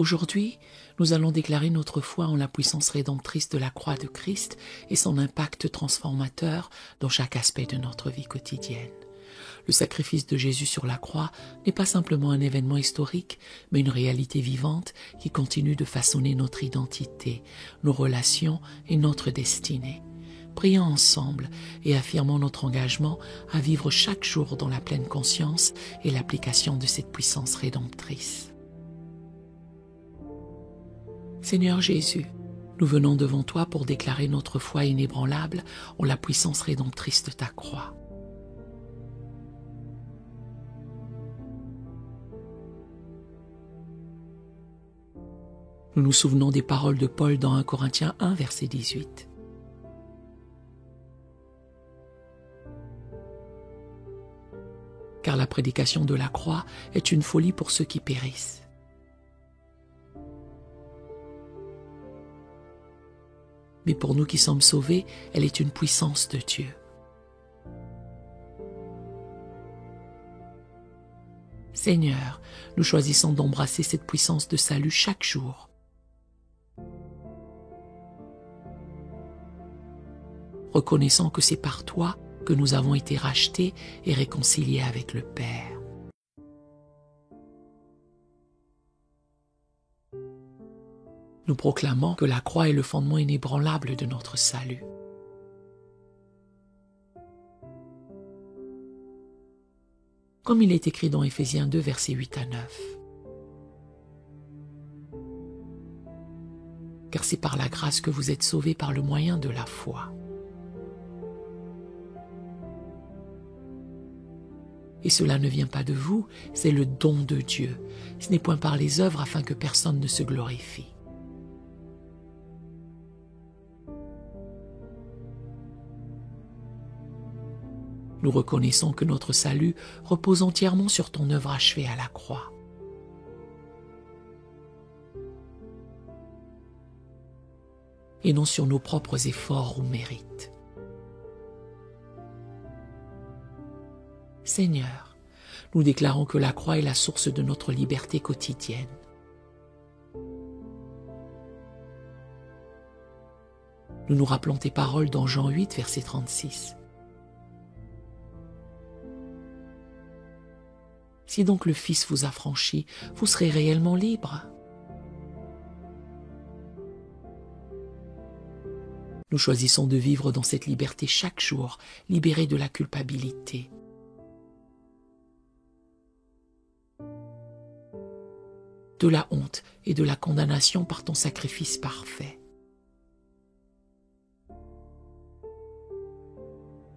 Aujourd'hui, nous allons déclarer notre foi en la puissance rédemptrice de la croix de Christ et son impact transformateur dans chaque aspect de notre vie quotidienne. Le sacrifice de Jésus sur la croix n'est pas simplement un événement historique, mais une réalité vivante qui continue de façonner notre identité, nos relations et notre destinée. Prions ensemble et affirmons notre engagement à vivre chaque jour dans la pleine conscience et l'application de cette puissance rédemptrice. Seigneur Jésus, nous venons devant toi pour déclarer notre foi inébranlable en la puissance rédemptrice de ta croix. Nous nous souvenons des paroles de Paul dans 1 Corinthiens 1, verset 18. Car la prédication de la croix est une folie pour ceux qui périssent. Mais pour nous qui sommes sauvés, elle est une puissance de Dieu. Seigneur, nous choisissons d'embrasser cette puissance de salut chaque jour. Reconnaissant que c'est par toi que nous avons été rachetés et réconciliés avec le Père. Nous proclamons que la croix est le fondement inébranlable de notre salut. Comme il est écrit dans Éphésiens 2, versets 8 à 9. Car c'est par la grâce que vous êtes sauvés par le moyen de la foi. Et cela ne vient pas de vous, c'est le don de Dieu. Ce n'est point par les œuvres afin que personne ne se glorifie. Nous reconnaissons que notre salut repose entièrement sur ton œuvre achevée à la croix. Et non sur nos propres efforts ou mérites. Seigneur, nous déclarons que la croix est la source de notre liberté quotidienne. Nous nous rappelons tes paroles dans Jean 8, verset 36. Si donc le Fils vous a franchi, vous serez réellement libre. Nous choisissons de vivre dans cette liberté chaque jour, libérés de la culpabilité. De la honte et de la condamnation par ton sacrifice parfait.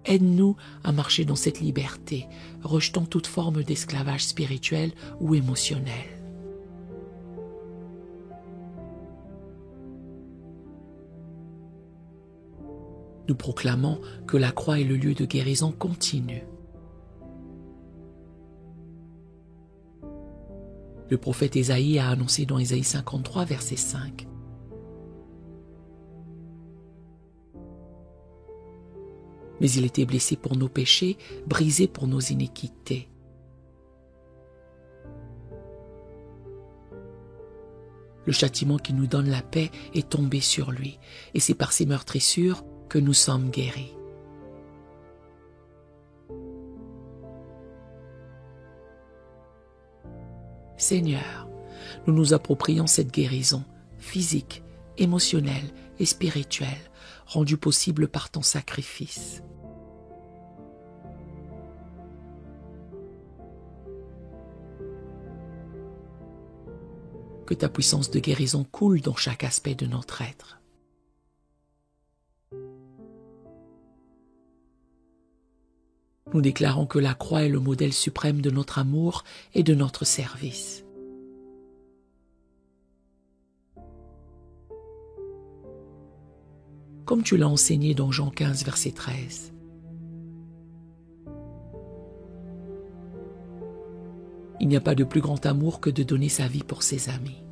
Aide-nous à marcher dans cette liberté, rejetant toute forme d'esclavage spirituel ou émotionnel. Nous proclamons que la croix est le lieu de guérison continue. Le prophète Ésaïe a annoncé dans Ésaïe 53, verset 5. Mais il était blessé pour nos péchés, brisé pour nos iniquités. Le châtiment qui nous donne la paix est tombé sur lui, et c'est par ses meurtrissures que nous sommes guéris. Seigneur, nous nous approprions cette guérison physique, émotionnelle et spirituelle, rendue possible par ton sacrifice. Que ta puissance de guérison coule dans chaque aspect de notre être. Nous déclarons que la croix est le modèle suprême de notre amour et de notre service. Comme tu l'as enseigné dans Jean 15, verset 13. Il n'y a pas de plus grand amour que de donner sa vie pour ses amis.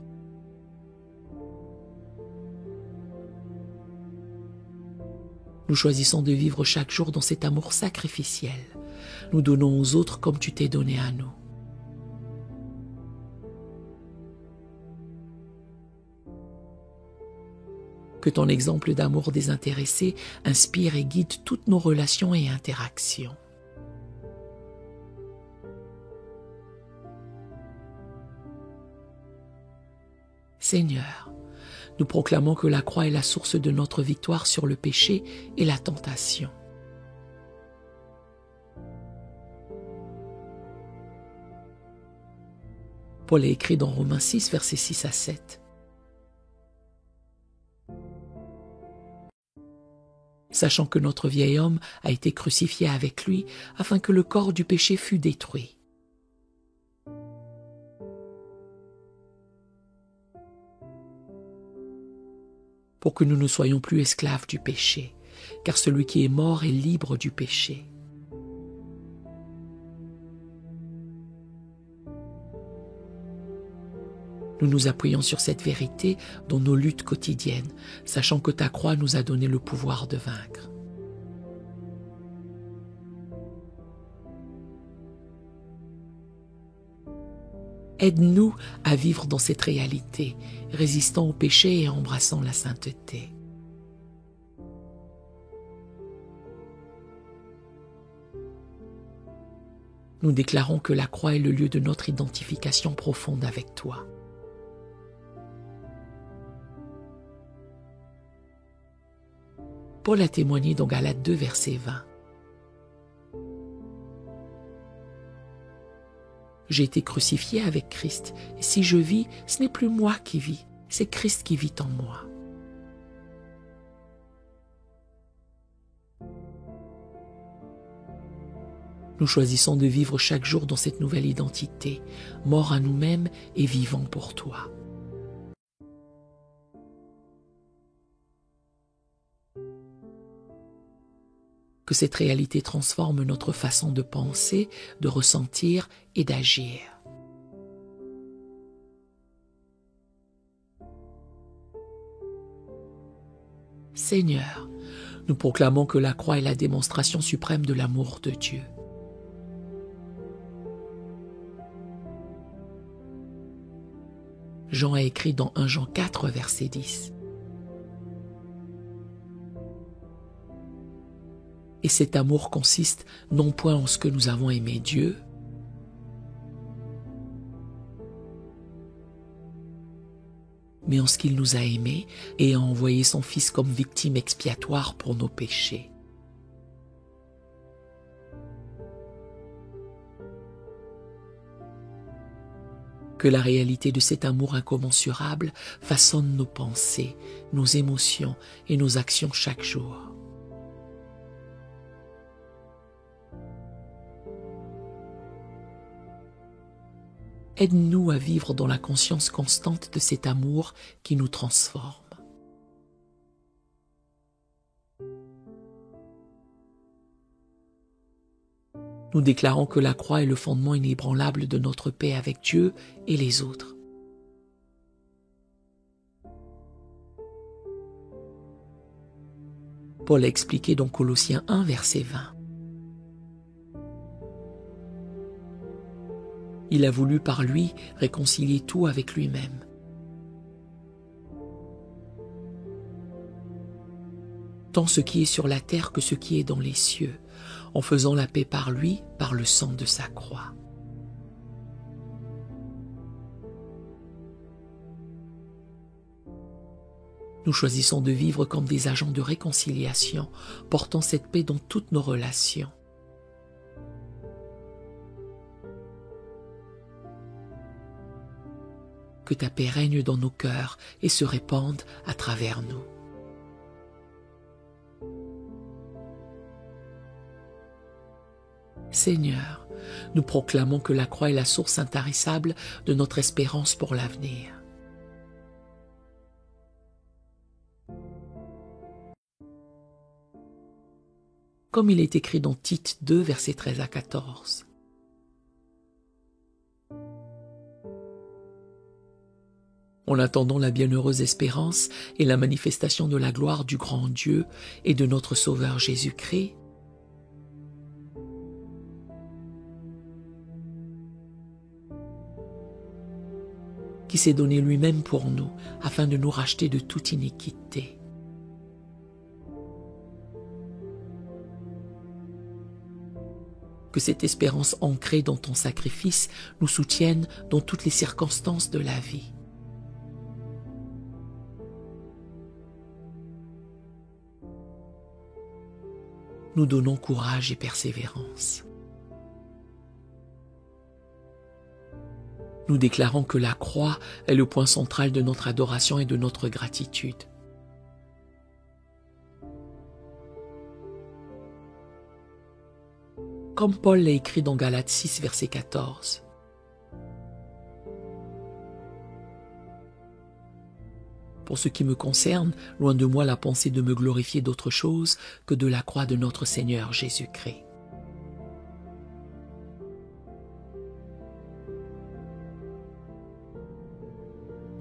Nous choisissons de vivre chaque jour dans cet amour sacrificiel. Nous donnons aux autres comme tu t'es donné à nous. Que ton exemple d'amour désintéressé inspire et guide toutes nos relations et interactions. Seigneur, nous proclamons que la croix est la source de notre victoire sur le péché et la tentation. Paul a écrit dans Romains 6, versets 6 à 7. Sachant que notre vieil homme a été crucifié avec lui, afin que le corps du péché fût détruit. Pour que nous ne soyons plus esclaves du péché, car celui qui est mort est libre du péché. Nous nous appuyons sur cette vérité dans nos luttes quotidiennes, sachant que ta croix nous a donné le pouvoir de vaincre. Aide-nous à vivre dans cette réalité, résistant au péché et embrassant la sainteté. Nous déclarons que la croix est le lieu de notre identification profonde avec toi. Paul a témoigné dans Galates 2, verset 20. J'ai été crucifié avec Christ, et si je vis, ce n'est plus moi qui vis, c'est Christ qui vit en moi. Nous choisissons de vivre chaque jour dans cette nouvelle identité, morts à nous-mêmes et vivants pour toi. Que cette réalité transforme notre façon de penser, de ressentir et d'agir. Seigneur, nous proclamons que la croix est la démonstration suprême de l'amour de Dieu. Jean a écrit dans 1 Jean 4, verset 10. Et cet amour consiste non point en ce que nous avons aimé Dieu, mais en ce qu'il nous a aimés et a envoyé son Fils comme victime expiatoire pour nos péchés. Que la réalité de cet amour incommensurable façonne nos pensées, nos émotions et nos actions chaque jour. Aide-nous à vivre dans la conscience constante de cet amour qui nous transforme. Nous déclarons que la croix est le fondement inébranlable de notre paix avec Dieu et les autres. Paul a expliqué dans Colossiens 1, verset 20. Il a voulu par lui réconcilier tout avec lui-même. Tant ce qui est sur la terre que ce qui est dans les cieux, en faisant la paix par lui, par le sang de sa croix. Nous choisissons de vivre comme des agents de réconciliation, portant cette paix dans toutes nos relations. Que ta paix règne dans nos cœurs et se répande à travers nous. Seigneur, nous proclamons que la croix est la source intarissable de notre espérance pour l'avenir. Comme il est écrit dans Tite 2, versets 13 à 14. En attendant la bienheureuse espérance et la manifestation de la gloire du grand Dieu et de notre Sauveur Jésus-Christ, qui s'est donné lui-même pour nous, afin de nous racheter de toute iniquité. Que cette espérance ancrée dans ton sacrifice nous soutienne dans toutes les circonstances de la vie. Nous donnons courage et persévérance. Nous déclarons que la croix est le point central de notre adoration et de notre gratitude. Comme Paul l'a écrit dans Galates 6, verset 14. Pour ce qui me concerne, loin de moi la pensée de me glorifier d'autre chose que de la croix de notre Seigneur Jésus-Christ.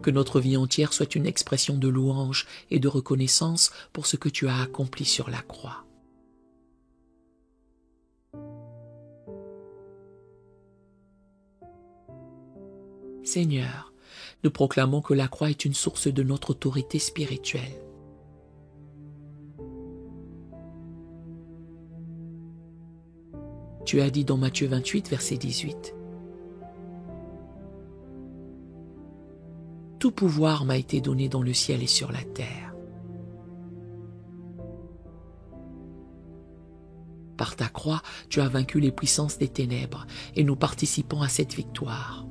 Que notre vie entière soit une expression de louange et de reconnaissance pour ce que tu as accompli sur la croix. Seigneur, nous proclamons que la croix est une source de notre autorité spirituelle. Tu as dit dans Matthieu 28, verset 18. Tout pouvoir m'a été donné dans le ciel et sur la terre. Par ta croix, tu as vaincu les puissances des ténèbres et nous participons à cette victoire.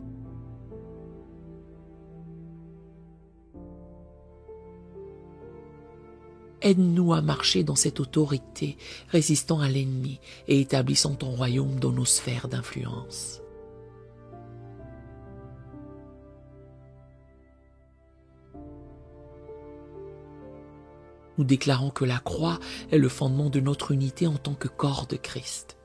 Aide-nous à marcher dans cette autorité, résistant à l'ennemi et établissant ton royaume dans nos sphères d'influence. Nous déclarons que la croix est le fondement de notre unité en tant que corps de Christ.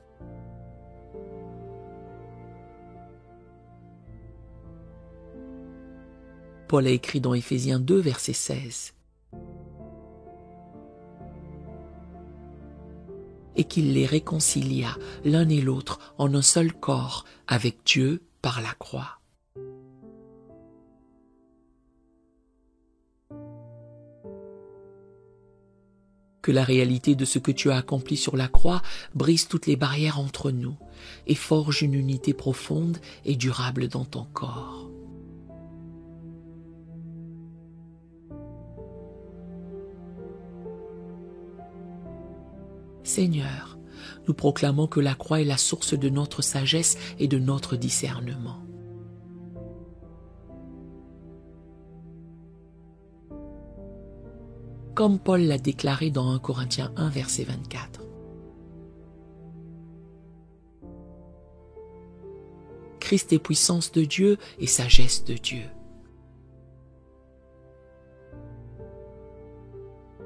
Paul a écrit dans Éphésiens 2, verset 16. Et qu'il les réconcilia l'un et l'autre en un seul corps avec Dieu par la croix. Que la réalité de ce que tu as accompli sur la croix brise toutes les barrières entre nous et forge une unité profonde et durable dans ton corps. Seigneur, nous proclamons que la croix est la source de notre sagesse et de notre discernement. Comme Paul l'a déclaré dans 1 Corinthiens 1, verset 24. Christ est puissance de Dieu et sagesse de Dieu.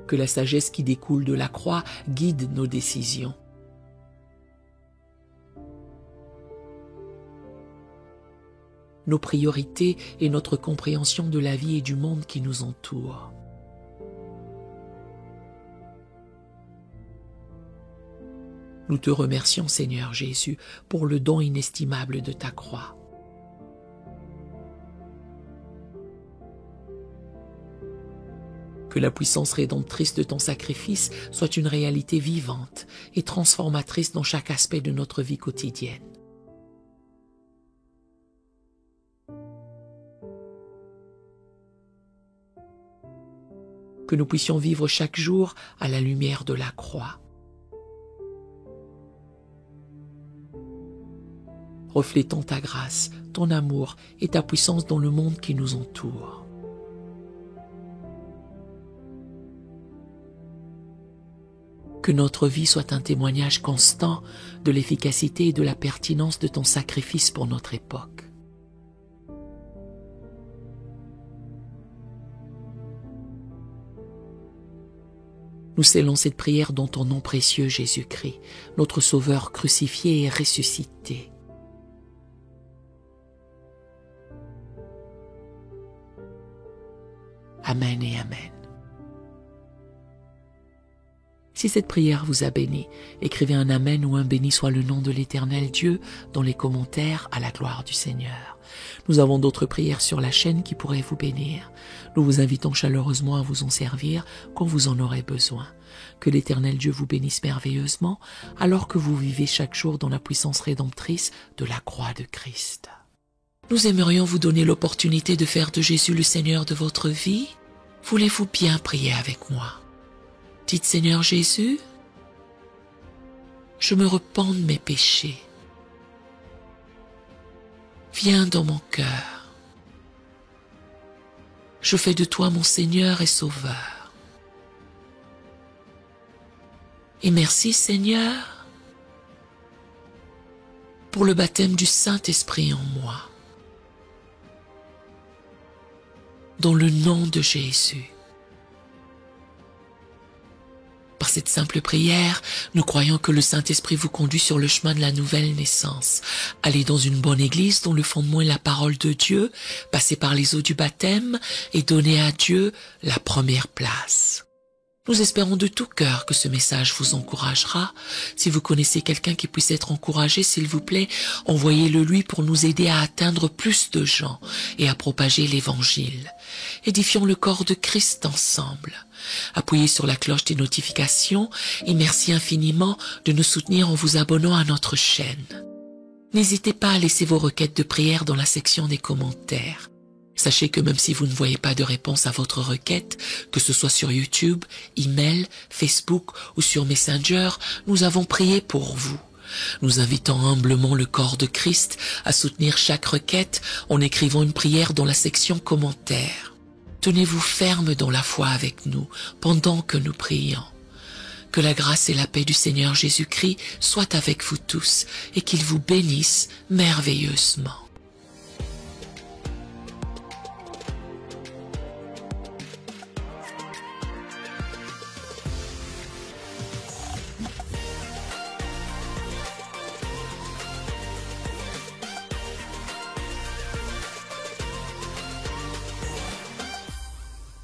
Que la sagesse qui découle de la croix guide nos décisions. Nos priorités et notre compréhension de la vie et du monde qui nous entoure. Nous te remercions, Seigneur Jésus, pour le don inestimable de ta croix. Que la puissance rédemptrice de ton sacrifice soit une réalité vivante et transformatrice dans chaque aspect de notre vie quotidienne. Que nous puissions vivre chaque jour à la lumière de la croix. Reflétant ta grâce, ton amour et ta puissance dans le monde qui nous entoure. Que notre vie soit un témoignage constant de l'efficacité et de la pertinence de ton sacrifice pour notre époque. Nous scellons cette prière dans ton nom précieux Jésus-Christ, notre Sauveur crucifié et ressuscité. Amen et Amen. Si cette prière vous a béni, écrivez un Amen ou un béni soit le nom de l'Éternel Dieu dans les commentaires à la gloire du Seigneur. Nous avons d'autres prières sur la chaîne qui pourraient vous bénir. Nous vous invitons chaleureusement à vous en servir quand vous en aurez besoin. Que l'Éternel Dieu vous bénisse merveilleusement alors que vous vivez chaque jour dans la puissance rédemptrice de la croix de Christ. Nous aimerions vous donner l'opportunité de faire de Jésus le Seigneur de votre vie. Voulez-vous bien prier avec moi? Dites Seigneur Jésus, je me repens de mes péchés. Viens dans mon cœur. Je fais de toi mon Seigneur et Sauveur. Et merci Seigneur pour le baptême du Saint-Esprit en moi. Dans le nom de Jésus. Par cette simple prière, nous croyons que le Saint-Esprit vous conduit sur le chemin de la nouvelle naissance. Allez dans une bonne église dont le fondement est la parole de Dieu, passez par les eaux du baptême et donnez à Dieu la première place. Nous espérons de tout cœur que ce message vous encouragera. Si vous connaissez quelqu'un qui puisse être encouragé, s'il vous plaît, envoyez-le lui pour nous aider à atteindre plus de gens et à propager l'Évangile. Édifions le corps de Christ ensemble. Appuyez sur la cloche des notifications et merci infiniment de nous soutenir en vous abonnant à notre chaîne. N'hésitez pas à laisser vos requêtes de prière dans la section des commentaires. Sachez que même si vous ne voyez pas de réponse à votre requête, que ce soit sur YouTube, email, Facebook ou sur Messenger, nous avons prié pour vous. Nous invitons humblement le corps de Christ à soutenir chaque requête en écrivant une prière dans la section commentaires. Tenez-vous ferme dans la foi avec nous pendant que nous prions. Que la grâce et la paix du Seigneur Jésus-Christ soient avec vous tous et qu'il vous bénisse merveilleusement.